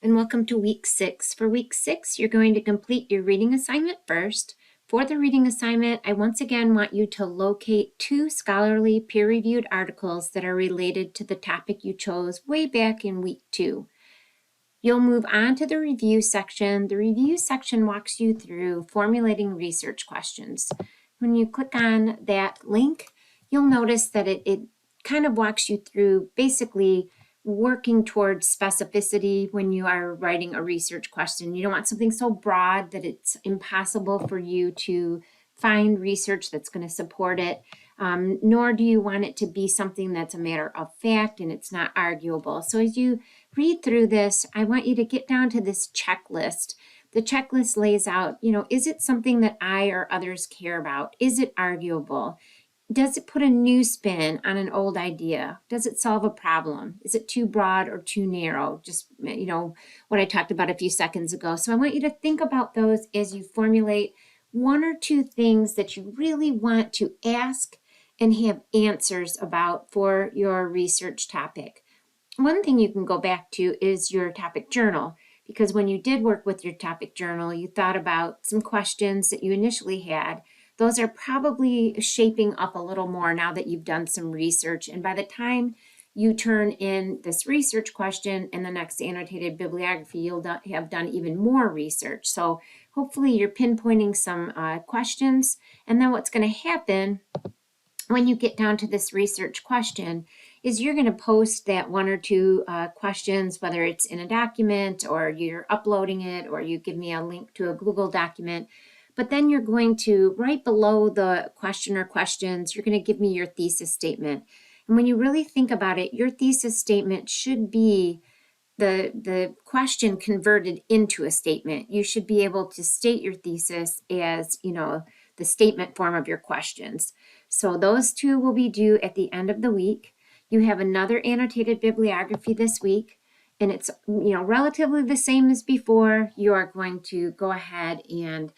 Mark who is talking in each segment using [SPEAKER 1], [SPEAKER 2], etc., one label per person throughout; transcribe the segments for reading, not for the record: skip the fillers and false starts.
[SPEAKER 1] And welcome to week 6. For week 6, you're going to complete your reading assignment first. For the reading assignment, I once again want you to locate 2 scholarly peer-reviewed articles that are related to the topic you chose way back in week 2. You'll move on to the review section. The review section walks you through formulating research questions. When you click on that link, you'll notice that it kind of walks you through basically working towards specificity when you are writing a research question. You don't want something so broad that it's impossible for you to find research that's going to support it, nor do you want it to be something that's a matter of fact and it's not arguable. So as you read through this, I want you to get down to this checklist. The checklist lays out, is it something that I or others care about? Is it arguable? Does it put a new spin on an old idea? Does it solve a problem? Is it too broad or too narrow? Just, what I talked about a few seconds ago. So I want you to think about those as you formulate 1 or 2 things that you really want to ask and have answers about for your research topic. One thing you can go back to is your topic journal, because when you did work with your topic journal, you thought about some questions that you initially had. Those are probably shaping up a little more now that you've done some research. And by the time you turn in this research question and the next annotated bibliography, you'll have done even more research. So hopefully you're pinpointing some questions. And then what's going to happen when you get down to this research question is you're going to post that 1 or 2 questions, whether it's in a document or you're uploading it or you give me a link to a Google document. But then you're going to, right below the question or questions, you're going to give me your thesis statement. And when you really think about it, your thesis statement should be the question converted into a statement. You should be able to state your thesis as, the statement form of your questions. So those 2 will be due at the end of the week. You have another annotated bibliography this week, and it's, relatively the same as before. You are going to go ahead and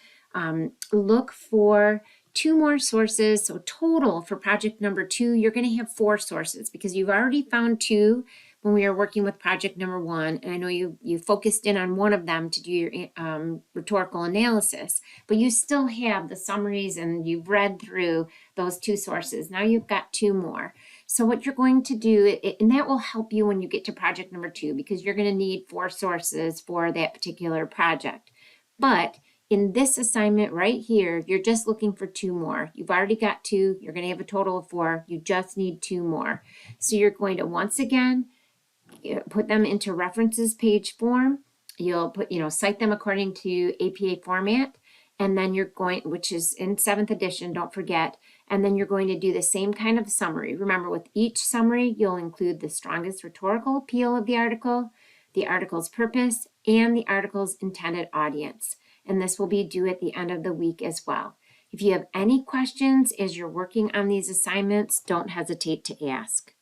[SPEAKER 1] look for 2 more sources. So total for project number 2, you're going to have 4 sources because you've already found 2 when we are working with project number 1. And I know you focused in on one of them to do your rhetorical analysis, but you still have the summaries and you've read through those 2 sources. Now you've got 2 more. So what you're going to do, and that will help you when you get to project number 2, because you're going to need 4 sources for that particular project. But in this assignment right here, you're just looking for 2 more. You've already got 2. You're going to have a total of 4. You just need 2 more. So you're going to once again put them into references page form. You'll put, cite them according to APA format. And then you're going, which is in 7th edition, don't forget. And then you're going to do the same kind of summary. Remember, with each summary, you'll include the strongest rhetorical appeal of the article's purpose, and the article's intended audience. And this will be due at the end of the week as well. If you have any questions as you're working on these assignments, don't hesitate to ask.